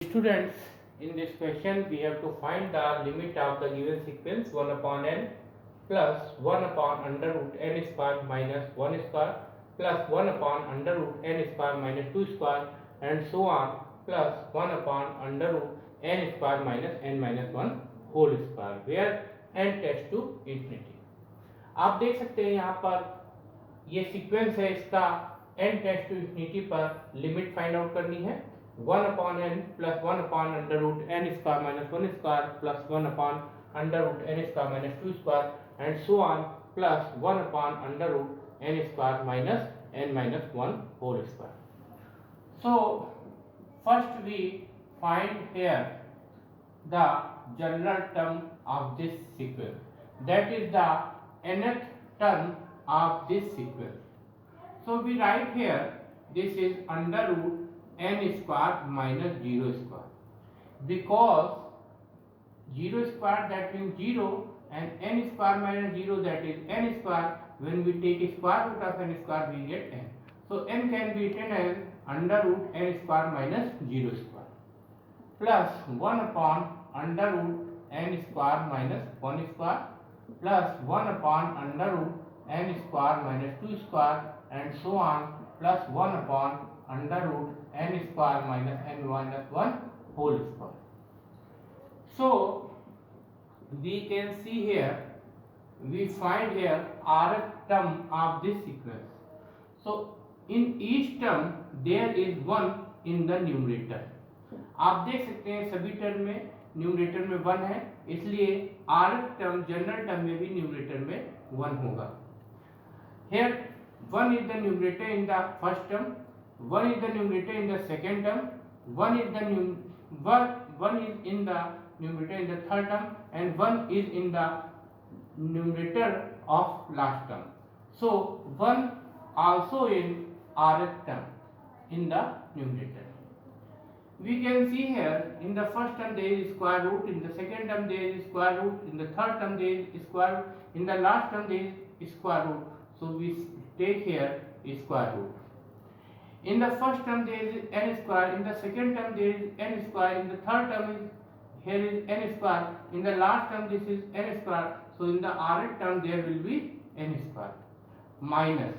Students, in this question we have to find the limit of the given sequence 1 upon n plus 1 upon under root n square minus 1 square plus 1 upon under root n square minus 2 square and so on plus 1 upon under root n square minus n minus 1 whole square where n tends to infinity. आप देख सकते हैं यहाँ पर ये sequence है, इसका n tends to infinity पर लिमिट फाइंड आउट करनी है 1 upon n plus 1 upon under root n square minus 1 square plus 1 upon under root n square minus 2 square and so on plus 1 upon under root n square minus n minus 1 whole square. So first we find here the general term of this sequence, that is the nth term of this sequence. So we write here this is under root n square minus 0 square, because 0 square that means 0 and n square minus 0 that is n square. When we take square root of n square we get n. So n can be written as under root n square minus 0 square plus 1 upon under root n square minus 1 square plus 1 upon under root n square minus 2 square and so on plus 1 upon under root n square minus n minus 1 whole square. So we can see here, we find here rth term of this sequence. So in each term there is 1 in the numerator. आप देख सकते हैं सभी term में numerator में 1 है, इसलिए rth term general term में भी न्यूमरेटर में 1 होगा. Here 1 is the numerator in the first term, 1 is the numerator in the second term, 1 is in the numerator in the third term and 1 is in the numerator of last term. So 1 also in rth term in the numerator. We can see here in the first term there is square root, in the second term there is square root, in the third term there is square root, in the last term there is square root. So we take here square root. In the first term there is n square, in the second term there is n square, in the third term here is n square, in the last term this is n square. So in the rth term there will be n square minus.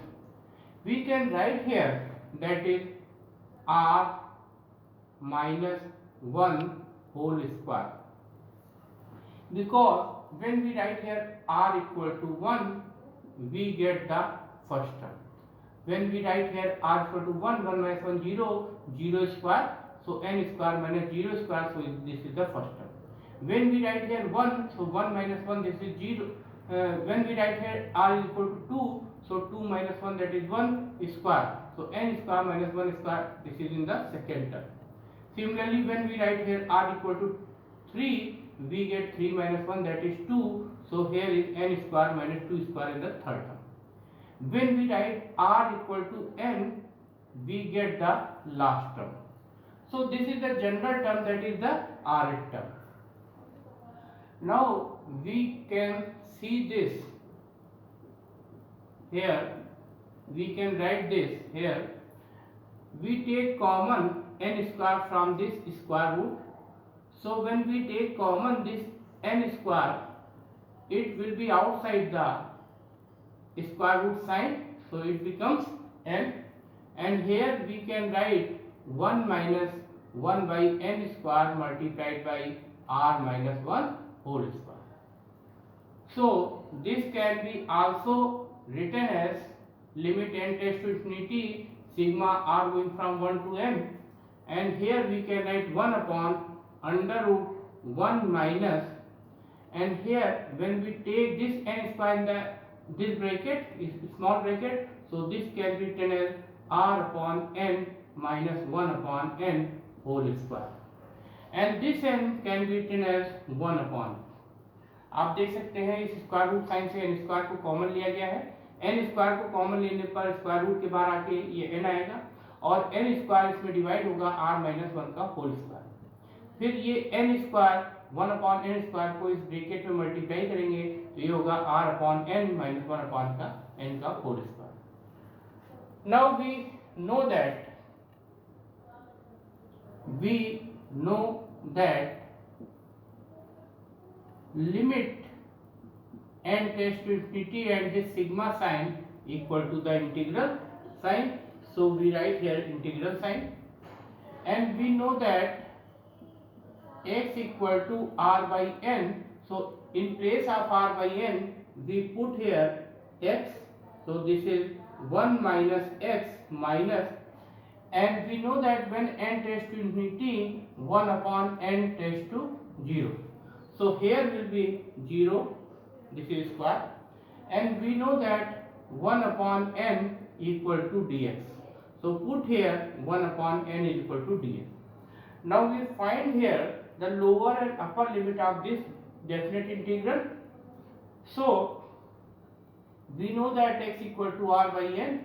We can write here that is r minus 1 whole square, because when we write here r equal to 1 we get the first term. When we write here r equal to 1, 1 minus 1 0, 0 square, so n square minus 0 square, so this is the first term. When we write here 1, so 1 minus 1 this is 0. When we write here r is equal to 2, so 2 minus 1 that is 1 square, so n square minus 1 square, this is in the second term. Similarly when we write here r equal to 3, we get 3 minus 1 that is 2, so here is n square minus 2 square in the third term. When we write r equal to n, we get the last term. So this is the general term, that is the rth term. Now we can see this here, we can write this here. We take common n square from this square root. So when we take common this n square, it will be outside the square root sign, so it becomes n, and here we can write 1 minus 1 by n square multiplied by r minus 1 whole square. So this can be also written as limit n tends to infinity sigma r going from 1 to n, and here we can write 1 upon under root 1 minus, and here when we take this n square in the this bracket is small bracket, so this can be written as r upon n minus 1 upon n whole square, and this n can be written as 1 upon. आप देख सकते हैं इस square root sine से n square को common लिया गया है. n स्क्वायर को कॉमन लेने पर स्क्वायर रूट के बाहर आके ये n आएगा और n स्क्वायर इसमें डिवाइड होगा r माइनस 1 का होल स्क्वायर. फिर ये n square 1 upon n square को इस ब्रैकेट में मल्टीप्लाई करेंगे तो ये होगा r upon n minus 1 upon का n का whole square. Now we know that we know that limit n tends to infinity and this sigma sign equal to the integral sign. So we write here integral sign, and we know that x equal to r by n. So in place of r by n we put here x. So this is 1 minus x minus, and we know that when n tends to infinity 1 upon n tends to 0. So here will be 0, this is square, and we know that 1 upon n equal to dx. So put here 1 upon n is equal to dx. Now we find here the lower and upper limit of this definite integral. So we know that x equal to r by n,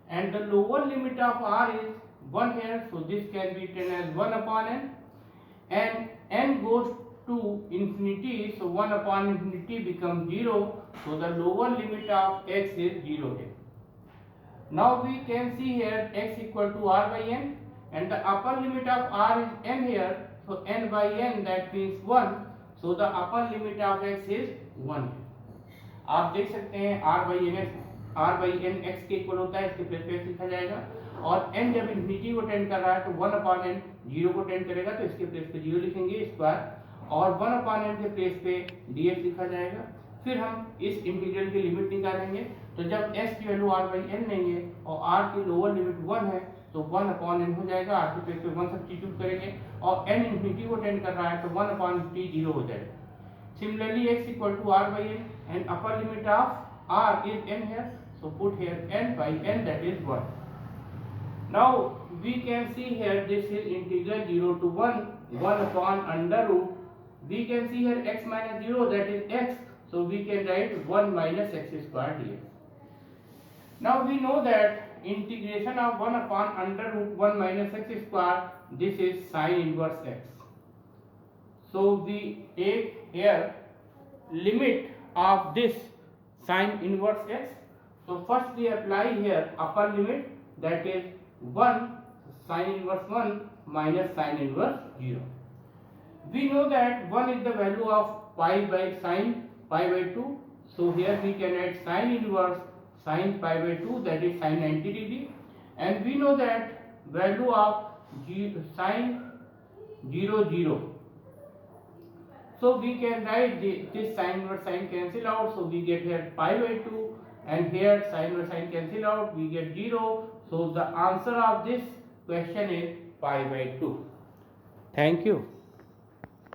and the lower limit of r is 1 here, so this can be written as 1 upon n, and n goes to infinity, so 1 upon infinity becomes 0, so the lower limit of x is 0 here. Now we can see here x equal to r by n, and the upper limit of r is n here, so n by n that means 1, so the upper limit of x is 1. आप देख सकते हैं r by n x के equal होता है, इसके place पे x लिखा जाएगा, और n जब इन्फिनिटी को टेंड कर रहा है तो 1 अपॉन n 0 को टेंड करेगा, तो इसके प्लेस पे 0 लिखेंगे स्क्वायर, और 1 अपॉन n के प्लेस पे dx लिखा जाएगा। फिर हम इस इंटीग्रल की लिमिट निकालेंगे, तो जब s की वैल्यू r by n लेंगे और r की लोअर लिमिट 1 है तो 1 अपॉन n हो जाएगा, r के प्लेस पे 1 सब्स्टिट्यूट करेंगे, और n इन्फिनिटी को टेंड कर रहा है तो 1 अपॉन इन्फिनिटी 0 हो जाएगा। Similarly, x equal to r by n, and upper limit of r is n here, so put here n by n, that is 1. Now we can see here this is integral 0 to 1 upon under root. We can see here x minus 0, that is x, so we can write 1 minus x square dx. Now we know that integration of 1 upon under root 1 minus x square, this is sine inverse x. So we take here limit of this sine inverse x. So first we apply here upper limit, that is 1 sine inverse 1 minus sine inverse 0. We know that 1 is the value of pi by sine pi by 2. So here we can add sine inverse sine pi by 2, that is sine 90 degree, and we know that value of sine 0 0. So we can write this sine inverse sine cancel out, so we get here pi by 2, and here sine inverse sine cancel out, we get 0. So the answer of this question is pi by 2. Thank you.